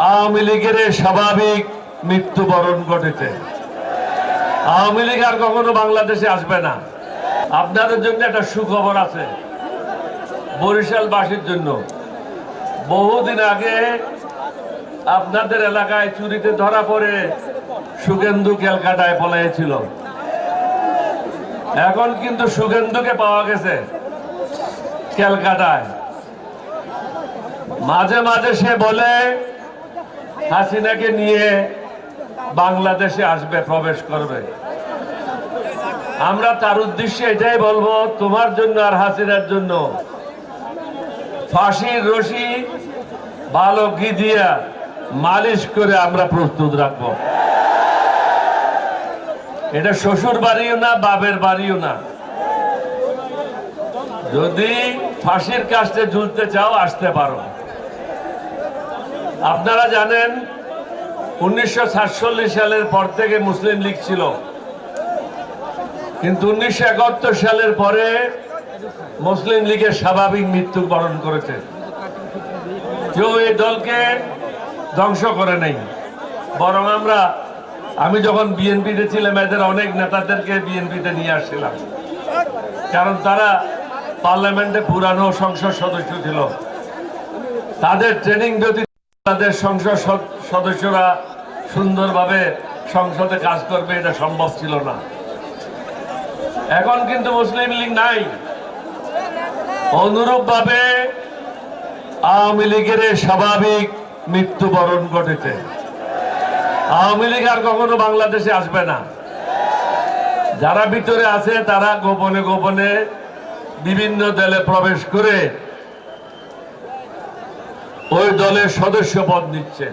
আওয়ামী লীগের স্বাভাবিক মৃত্যুবরণ ঘটেছে। আওয়ামী লীগ আর কখনো বাংলাদেশে আসবে না। আপনাদের জন্য একটা সুখবর আছে, বরিশালবাসীর জন্য। বহুদিন আগে আপনাদের এলাকায় চুরিতে ধরা পড়ে সুগেন্দু ক্যালকাটায় পলাইছিল। এখন কিন্তু সুগেন্দুকে পাওয়া গেছে ক্যালকাটায়। মাঝে মাঝে সে বলে হাসিনাকে নিয়ে বাংলাদেশে আসবে, প্রবেশ করবে। আমরা তার উদ্দেশ্যে এটাই বলবো, তোমার জন্য আর হাসিনার জন্য ফাঁসির রশি ভালো ঘি দিয়া মালিশ করে আমরা প্রস্তুত রাখবো। এটা শ্বশুর বাড়িও না, বাপের বাড়িও না। যদি ফাঁসির কাস্টে ঝুলতে চাও আসতে পারো। আপনারা জানেন 1947 সালের পর থেকে মুসলিম লীগ ছিল, কিন্তু 1971 সালের পরে মুসলিম লীগের স্বাভাবিক মৃত্যুবরণ করেছে। কেউ এই দলকে ধ্বংস করে নেই, বরং আমি যখন বিএনপিতে ছিলাম এদের অনেক নেতাদেরকে বিএনপিতে নিয়ে আসছিলাম, কারণ তারা পার্লামেন্টে পুরানো সংসদ সদস্য ছিল। তাদের ট্রেনিং ব্যতীত তাদের সংসদ সদস্যরা সুন্দরভাবে সংসদে কাজ করবে এটা সম্ভব ছিল না। এখন কিন্তু মুসলিম লীগ নাই। অনুরূপভাবে আওয়ামী লীগের স্বাভাবিক মৃত্যুবরণ ঘটেছে। আওয়ামী লীগ আর কখনো বাংলাদেশে আসবে না। যারা ভিতরে আছে তারা গোপনে গোপনে বিভিন্ন দলে প্রবেশ করে ওই দলের সদস্য পদ নিচ্ছে।